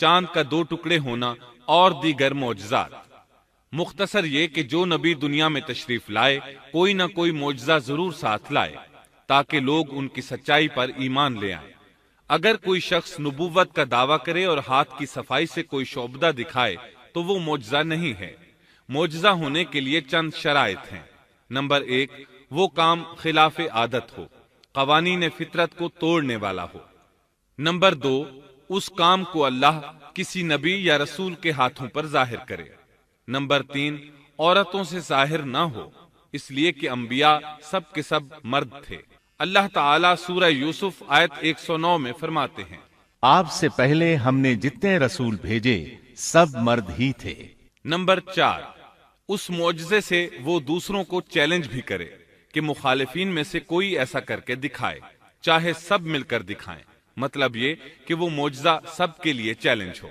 چاند کا 2 ٹکڑے ہونا اور دیگر معجزات۔ مختصر یہ کہ جو نبی دنیا میں تشریف لائے کوئی نہ کوئی معجزہ ضرور ساتھ لائے تاکہ لوگ ان کی سچائی پر ایمان لے آئیں۔ اگر کوئی شخص نبوت کا دعویٰ کرے اور ہاتھ کی صفائی سے کوئی شعبدہ دکھائے تو وہ معجزہ نہیں ہے۔ معجزہ ہونے کے لیے چند شرائط ہیں۔ نمبر 1، وہ کام خلاف عادت ہو، قوانین فطرت کو توڑنے والا ہو۔ نمبر 2، اس کام کو اللہ کسی نبی یا رسول کے ہاتھوں پر ظاہر کرے۔ نمبر 3، عورتوں سے ظاہر نہ ہو، اس لیے کہ انبیاء سب کے سب مرد تھے۔ اللہ تعالیٰ سورہ یوسف آیت 109 میں فرماتے ہیں، آپ سے پہلے ہم نے جتنے رسول بھیجے سب مرد ہی تھے۔ نمبر 4، اس معجزے سے وہ دوسروں کو چیلنج بھی کرے کہ مخالفین میں سے کوئی ایسا کر کے دکھائے، چاہے سب مل کر دکھائیں۔ مطلب یہ کہ وہ معجزہ سب کے لیے چیلنج ہو۔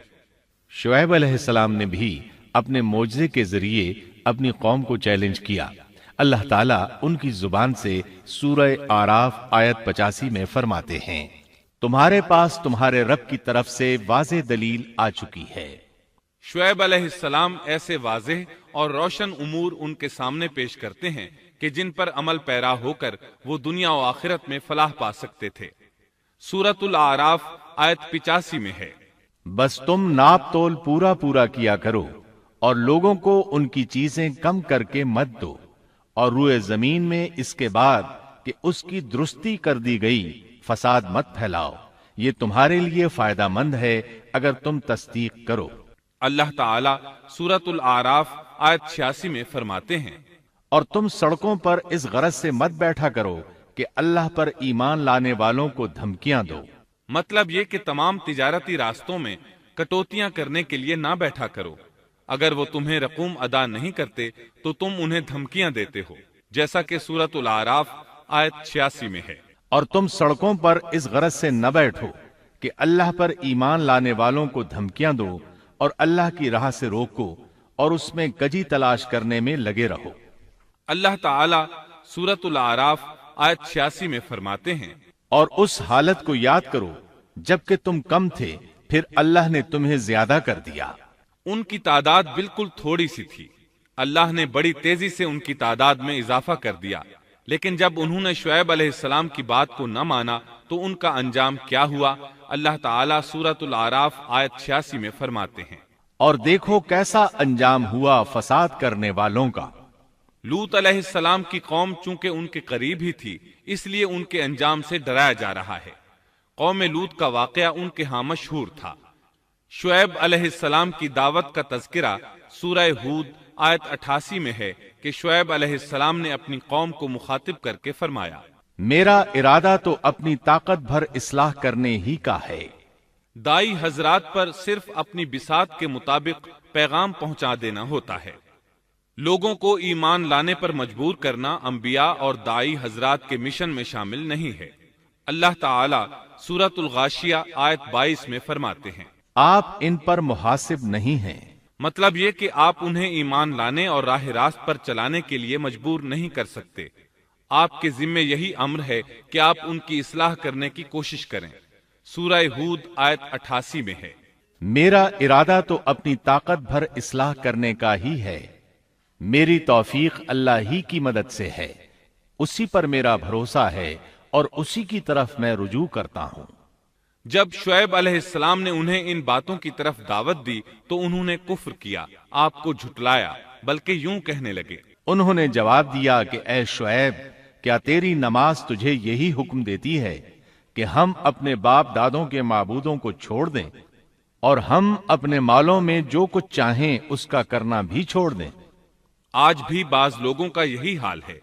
شعیب علیہ السلام نے بھی اپنے معجزے کے ذریعے اپنی قوم کو چیلنج کیا۔ اللہ تعالیٰ ان کی زبان سے سورہ آراف آیت 85 میں فرماتے ہیں، تمہارے پاس تمہارے رب کی طرف سے واضح دلیل آ چکی ہے۔ شعیب علیہ السلام ایسے واضح اور روشن امور ان کے سامنے پیش کرتے ہیں کہ جن پر عمل پیرا ہو کر وہ دنیا و آخرت میں فلاح پا سکتے تھے۔ سورۃ الاعراف آیت 85 میں ہے، بس تم ناپ تول پورا پورا کیا کرو اور لوگوں کو ان کی چیزیں کم کر کے مت دو، اور روئے زمین میں اس کے بعد کہ اس کی درستی کر دی گئی فساد مت پھیلاؤ، یہ تمہارے لیے فائدہ مند ہے اگر تم تصدیق کرو۔ اللہ تعالیٰ سورۃ الاعراف آیت 86 میں فرماتے ہیں، اور تم سڑکوں پر اس غرض سے مت بیٹھا کرو کہ اللہ پر ایمان لانے والوں کو دھمکیاں دو۔ مطلب یہ کہ تمام تجارتی راستوں میں کٹوتیاں کرنے کے لیے نہ بیٹھا کرو۔ اگر وہ تمہیں رقوم ادا نہیں کرتے تو تم انہیں دھمکیاں دیتے ہو، جیسا کہ سورۃ الاعراف آیت 86 میں ہے۔ اور تم سڑکوں پر اس غرض سے نہ بیٹھو کہ اللہ پر ایمان لانے والوں کو دھمکیاں دو اور اللہ کی راہ سے روکو اور اس میں کجی تلاش کرنے میں لگے رہو۔ اللہ تعالیٰ سورۃ الاعراف آیت 86 میں فرماتے ہیں، اور اس حالت کو یاد کرو جبکہ تم کم تھے، پھر اللہ نے تمہیں زیادہ کر دیا۔ ان کی تعداد بالکل تھوڑی سی تھی، اللہ نے بڑی تیزی سے ان کی تعداد میں اضافہ کر دیا، لیکن جب انہوں نے شعیب علیہ السلام کی بات کو نہ مانا تو ان کا انجام کیا ہوا؟ اللہ تعالیٰ سورۃ الاعراف آیت 86 میں فرماتے ہیں، اور دیکھو کیسا انجام ہوا فساد کرنے والوں کا۔ لوط علیہ السلام کی قوم چونکہ ان کے قریب ہی تھی، اس لیے ان کے انجام سے ڈرایا جا رہا ہے۔ قوم لوط کا واقعہ ان کے ہاں مشہور تھا۔ شعیب علیہ السلام کی دعوت کا تذکرہ سورہ ہود آیت 88 میں ہے کہ شعیب علیہ السلام نے اپنی قوم کو مخاطب کر کے فرمایا، میرا ارادہ تو اپنی طاقت بھر اصلاح کرنے ہی کا ہے۔ دائی حضرات پر صرف اپنی بساط کے مطابق پیغام پہنچا دینا ہوتا ہے۔ لوگوں کو ایمان لانے پر مجبور کرنا انبیاء اور دائی حضرات کے مشن میں شامل نہیں ہے۔ اللہ تعالیٰ سورۃ الغاشیہ آیت 22 میں فرماتے ہیں، آپ ان پر محاسب نہیں ہیں۔ مطلب یہ کہ آپ انہیں ایمان لانے اور راہ راست پر چلانے کے لیے مجبور نہیں کر سکتے۔ آپ کے ذمے یہی امر ہے کہ آپ ان کی اصلاح کرنے کی کوشش کریں۔ سورہ ہود آیت 88 میں ہے، میرا ارادہ تو اپنی طاقت بھر اصلاح کرنے کا ہی ہے، میری توفیق اللہ ہی کی مدد سے ہے، اسی پر میرا بھروسہ ہے اور اسی کی طرف میں رجوع کرتا ہوں۔ جب شعیب علیہ السلام نے انہیں ان باتوں کی طرف دعوت دی تو انہوں نے کفر کیا، آپ کو جھٹلایا، بلکہ یوں کہنے لگے، انہوں نے جواب دیا کہ اے شعیب، کیا تیری نماز تجھے یہی حکم دیتی ہے کہ ہم اپنے باپ دادوں کے معبودوں کو چھوڑ دیں اور ہم اپنے مالوں میں جو کچھ چاہیں اس کا کرنا بھی چھوڑ دیں؟ آج بھی بعض لوگوں کا یہی حال ہے۔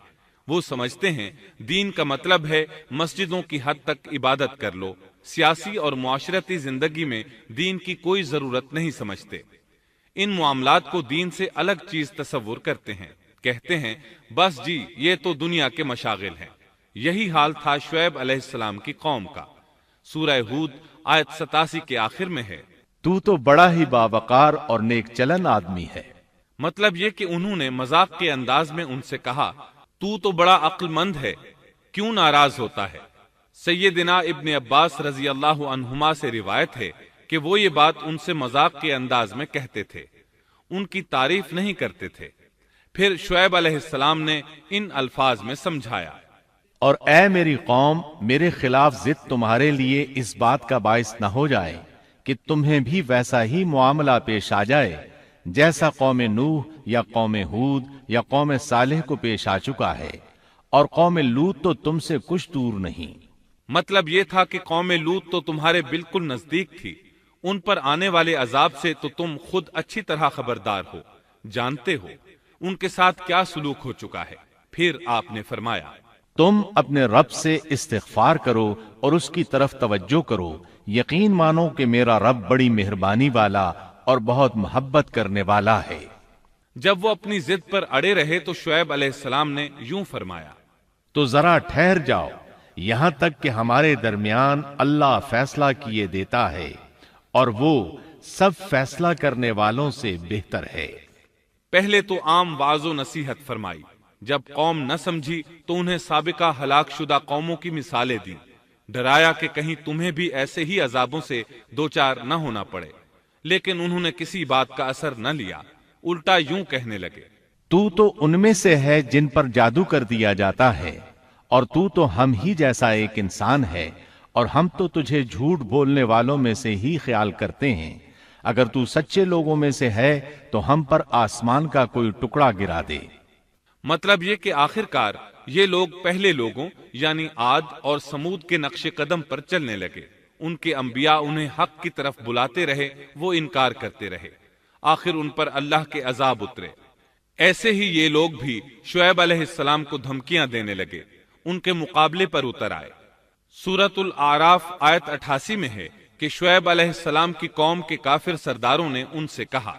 وہ سمجھتے ہیں دین کا مطلب ہے مسجدوں کی حد تک عبادت کر لو، سیاسی اور معاشرتی زندگی میں دین کی کوئی ضرورت نہیں سمجھتے۔ ان معاملات کو دین سے الگ چیز تصور کرتے ہیں، کہتے ہیں بس جی یہ تو دنیا کے مشاغل ہیں۔ یہی حال تھا شعیب علیہ السلام کی قوم کا۔ سورہ ہود آیت 87 کے آخر میں ہے، تو بڑا ہی باوقار اور نیک چلن آدمی ہے۔ مطلب یہ کہ انہوں نے مذاق کے انداز میں ان سے کہا، تو بڑا عقل مند ہے، کیوں ناراض ہوتا ہے؟ سیدنا ابن عباس رضی اللہ عنہما سے روایت ہے کہ وہ یہ بات ان سے مذاق کے انداز میں کہتے تھے، ان کی تعریف نہیں کرتے تھے۔ پھر شعیب علیہ السلام نے ان الفاظ میں سمجھایا، اور اے میری قوم، میرے خلاف ضد تمہارے لیے اس بات کا باعث نہ ہو جائے کہ تمہیں بھی ویسا ہی معاملہ پیش آ جائے جیسا قوم نوح یا قوم ہود یا قوم صالح کو پیش آ چکا ہے، اور قوم لوط تو تم سے کچھ دور نہیں۔ مطلب یہ تھا کہ قوم لوط تو تمہارے بالکل نزدیک تھی، ان پر آنے والے عذاب سے تو تم خود اچھی طرح خبردار ہو، جانتے ہو ان کے ساتھ کیا سلوک ہو چکا ہے۔ پھر آپ نے فرمایا، تم اپنے رب سے استغفار کرو اور اس کی طرف توجہ کرو، یقین مانو کہ میرا رب بڑی مہربانی والا اور بہت محبت کرنے والا ہے۔ جب وہ اپنی ضد پر اڑے رہے تو شعیب علیہ السلام نے یوں فرمایا، تو ذرا ٹھہر جاؤ یہاں تک کہ ہمارے درمیان اللہ فیصلہ کیے دیتا ہے، اور وہ سب فیصلہ کرنے والوں سے بہتر ہے۔ پہلے تو عام وعظ و نصیحت فرمائی، جب قوم نہ سمجھی تو انہیں سابقہ ہلاک شدہ قوموں کی مثالیں دی، ڈرایا کہ کہیں تمہیں بھی ایسے ہی عذابوں سے دوچار نہ ہونا پڑے، لیکن انہوں نے کسی بات کا اثر نہ لیا، الٹا یوں کہنے لگے، تو ان میں سے ہے جن پر جادو کر دیا جاتا ہے، اور تو ہم ہی جیسا ایک انسان ہے، اور ہم تو تجھے جھوٹ بولنے والوں میں سے ہی خیال کرتے ہیں۔ اگر تو سچے لوگوں میں سے ہے تو ہم پر آسمان کا کوئی ٹکڑا گرا دے۔ مطلب یہ کہ آخرکار یہ لوگ پہلے لوگوں یعنی عاد اور سمود کے نقش قدم پر چلنے لگے، ان کے انبیاء انہیں حق کی طرف بلاتے رہے، وہ انکار کرتے رہے، آخر ان پر اللہ کے عذاب اترے۔ ایسے ہی یہ لوگ بھی شعیب علیہ السلام کو دھمکیاں دینے لگے، ان کے مقابلے پر اتر آئے۔ سورۃ الاعراف آیت 88 میں ہے کہ شعیب علیہ السلام کی قوم کے کافر سرداروں نے ان سے کہا،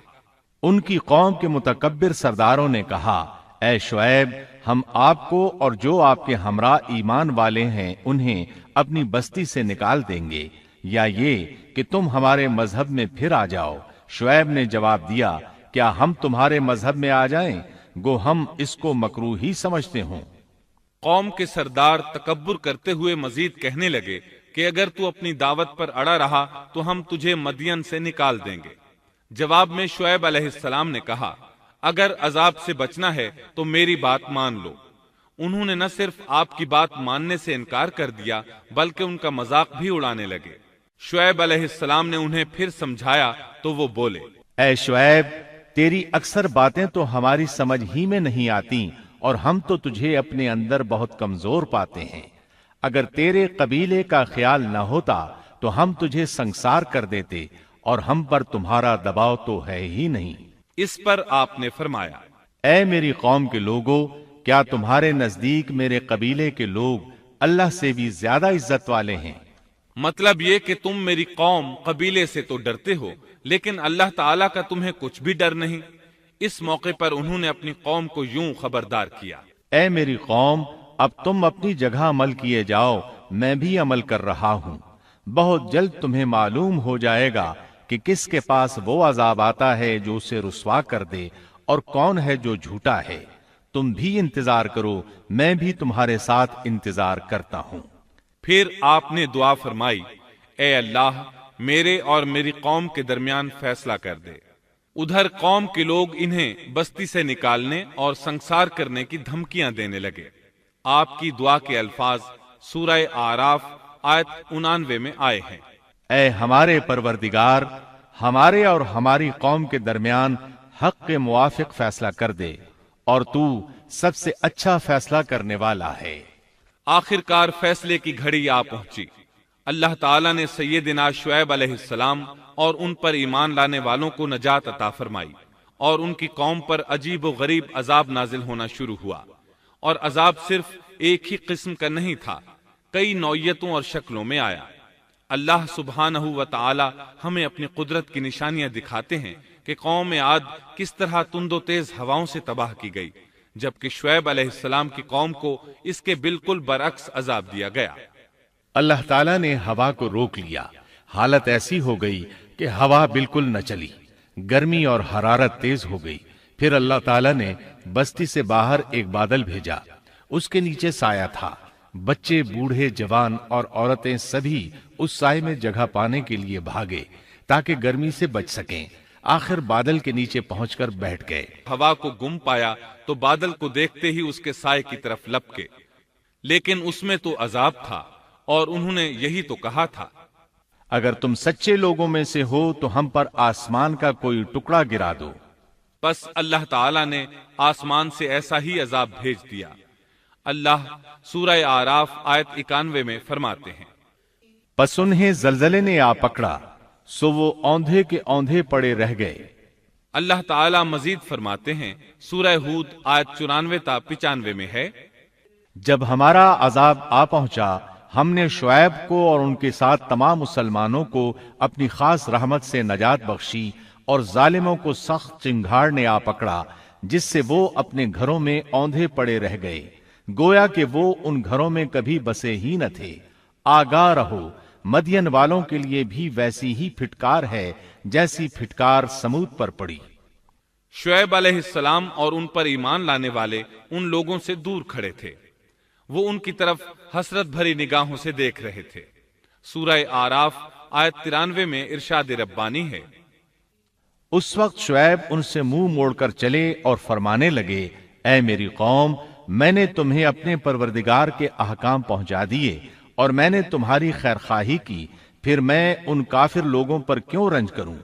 ان کی قوم کے متکبر سرداروں نے کہا، اے شعیب، ہم آپ کو اور جو آپ کے ہمراہ ایمان والے ہیں انہیں اپنی بستی سے نکال دیں گے، یا یہ کہ تم ہمارے مذہب میں پھر آ جاؤ۔ شعیب نے جواب دیا، کیا ہم تمہارے مذہب میں آ جائیں؟ گو ہم اس کو مکروہ ہی سمجھتے ہوں۔ قوم کے سردار تکبر کرتے ہوئے مزید کہنے لگے کہ اگر تو اپنی دعوت پر اڑا رہا تو ہم تجھے مدین سے نکال دیں گے۔ جواب میں شعیب علیہ السلام نے کہا، اگر عذاب سے بچنا ہے تو میری بات مان لو۔ انہوں نے نہ صرف آپ کی بات ماننے سے انکار کر دیا بلکہ ان کا مذاق بھی اڑانے لگے۔ شعیب علیہ السلام نے انہیں پھر سمجھایا تو وہ بولے، اے شعیب، تیری اکثر باتیں تو ہماری سمجھ ہی میں نہیں آتی، اور ہم تو تجھے اپنے اندر بہت کمزور پاتے ہیں۔ اگر تیرے قبیلے کا خیال نہ ہوتا تو ہم تجھے سنسار کر دیتے، اور ہم پر تمہارا دباؤ تو ہے ہی نہیں۔ اس پر آپ نے فرمایا، اے میری قوم کے لوگوں، کیا تمہارے نزدیک میرے قبیلے کے لوگ اللہ سے بھی زیادہ عزت والے ہیں؟ مطلب یہ کہ تم میری قوم قبیلے سے تو ڈرتے ہو لیکن اللہ تعالیٰ کا تمہیں کچھ بھی ڈر نہیں۔ اس موقع پر انہوں نے اپنی قوم کو یوں خبردار کیا، اے میری قوم، اب تم اپنی جگہ عمل کیے جاؤ، میں بھی عمل کر رہا ہوں۔ بہت جلد تمہیں معلوم ہو جائے گا کہ کس کے پاس وہ عذاب آتا ہے جو اسے رسوا کر دے، اور کون ہے جو جھوٹا ہے۔ تم بھی انتظار کرو، میں بھی تمہارے ساتھ انتظار کرتا ہوں۔ پھر آپ نے دعا فرمائی، اے اللہ، میرے اور میری قوم کے درمیان فیصلہ کر دے۔ ادھر قوم کے لوگ انہیں بستی سے نکالنے اور سنسار کرنے کی دھمکیاں دینے لگے۔ آپ کی دعا کے الفاظ سورہ اعراف آیت 99 میں آئے ہیں، اے ہمارے پروردگار، ہمارے اور ہماری قوم کے درمیان حق کے موافق فیصلہ کر دے، اور تو سب سے اچھا فیصلہ کرنے والا ہے۔ آخرکار فیصلے کی گھڑی آ پہنچی۔ اللہ تعالیٰ نے سیدنا شعیب علیہ السلام اور ان پر ایمان لانے والوں کو نجات عطا فرمائی، اور ان کی قوم پر عجیب و غریب عذاب نازل ہونا شروع ہوا، اور عذاب صرف ایک ہی قسم کا نہیں تھا، کئی نوعیتوں اور شکلوں میں آیا۔ اللہ سبحانہ و تعالی ہمیں اپنی قدرت کی نشانیاں دکھاتے ہیں کہ قوم عاد کس طرح تند و تیز ہواؤں سے تباہ کی گئی، جبکہ شعیب علیہ السلام کی قوم کو اس کے بالکل برعکس عذاب دیا گیا۔ اللہ تعالیٰ نے ہوا کو روک لیا، حالت ایسی ہو گئی کہ ہوا بالکل نہ چلی، گرمی اور حرارت تیز ہو گئی۔ پھر اللہ تعالیٰ نے بستی سے باہر ایک بادل بھیجا، اس کے نیچے سایہ تھا، بچے، بوڑھے، جوان اور عورتیں سبھی اس سائے میں جگہ پانے کے لیے بھاگے۔ تاکہ گرمی سے بچ سکیں۔ آخر بادل کے نیچے پہنچ کر بیٹھ گئے۔ ہوا کو گم پایا تو بادل کو دیکھتے ہی اس کے سائے کی طرف لپکے، لیکن اس میں تو عذاب تھا اور انہوں نے یہی تو کہا تھا، اگر تم سچے لوگوں میں سے ہو تو ہم پر آسمان کا کوئی ٹکڑا گرا دو۔ بس اللہ تعالی نے آسمان سے ایسا ہی عذاب بھیج دیا۔ اللہ سورہ آراف آیت 91 میں فرماتے ہیں، پس انہیں زلزلے نے آ پکڑا، سو وہ اوندھے کے اوندھے پڑے رہ گئے۔ اللہ تعالی مزید فرماتے ہیں، سورہ ہود آیت 94 تا 95 میں ہے، جب ہمارا عذاب آ پہنچا ہم نے شعیب کو اور ان کے ساتھ تمام مسلمانوں کو اپنی خاص رحمت سے نجات بخشی، اور ظالموں کو سخت چنگھاڑ نے آ پکڑا جس سے وہ اپنے گھروں میں اوندھے پڑے رہ گئے، گویا کہ وہ ان گھروں میں کبھی بسے ہی نہ تھے۔ آگاہ رہو، مدین والوں کے لیے بھی ویسی ہی پھٹکار ہے جیسی پھٹکار سمود پر پڑی۔ شعیب علیہ السلام اور ان پر ایمان لانے والے ان لوگوں سے دور کھڑے تھے، وہ ان کی طرف حسرت بھری نگاہوں سے دیکھ رہے تھے۔ سورہ آراف آیت 93 میں ارشاد ربانی ہے، اس وقت شعیب ان سے منہ موڑ کر چلے اور فرمانے لگے، اے میری قوم، میں نے تمہیں اپنے پروردگار کے احکام پہنچا دیے اور میں نے تمہاری خیرخواہی کی، پھر میں ان کافر لوگوں پر کیوں رنج کروں؟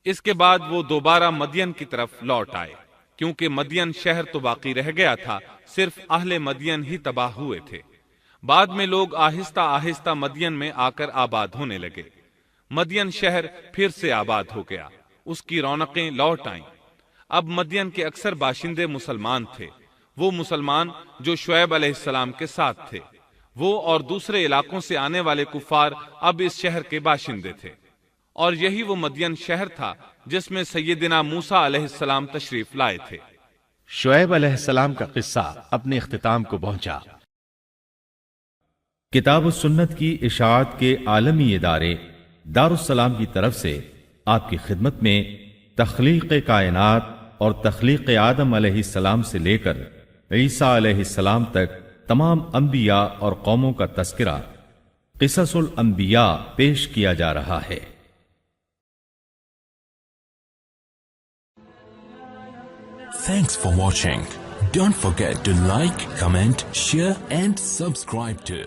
اس کے بعد وہ دوبارہ مدین کی طرف لوٹ آئے، کیونکہ مدین شہر تو باقی رہ گیا تھا، صرف اہل مدین ہی تباہ ہوئے تھے۔ بعد میں لوگ آہستہ آہستہ مدین میں آ کر آباد ہونے لگے۔ مدین شہر پھر سے آباد ہو گیا، اس کی رونقیں لوٹ آئیں۔ اب مدین کے اکثر باشندے مسلمان تھے، وہ مسلمان جو شعیب علیہ السلام کے ساتھ تھے۔ وہ اور دوسرے علاقوں سے آنے والے کفار اب اس شہر کے باشندے تھے، اور یہی وہ مدین شہر تھا جس میں سیدنا موسیٰ علیہ السلام تشریف لائے تھے۔ شعیب علیہ السلام کا قصہ اپنے اختتام کو پہنچا۔ کتاب و سنت کی اشاعت کے عالمی ادارے دارالسلام کی طرف سے آپ کی خدمت میں تخلیق کائنات اور تخلیق آدم علیہ السلام سے لے کر عیسیٰ علیہ السلام تک تمام انبیاء اور قوموں کا تذکرہ قصص الانبیاء پیش کیا جا رہا ہے۔ Thanks for watching. Don't forget to like, comment, share and subscribe to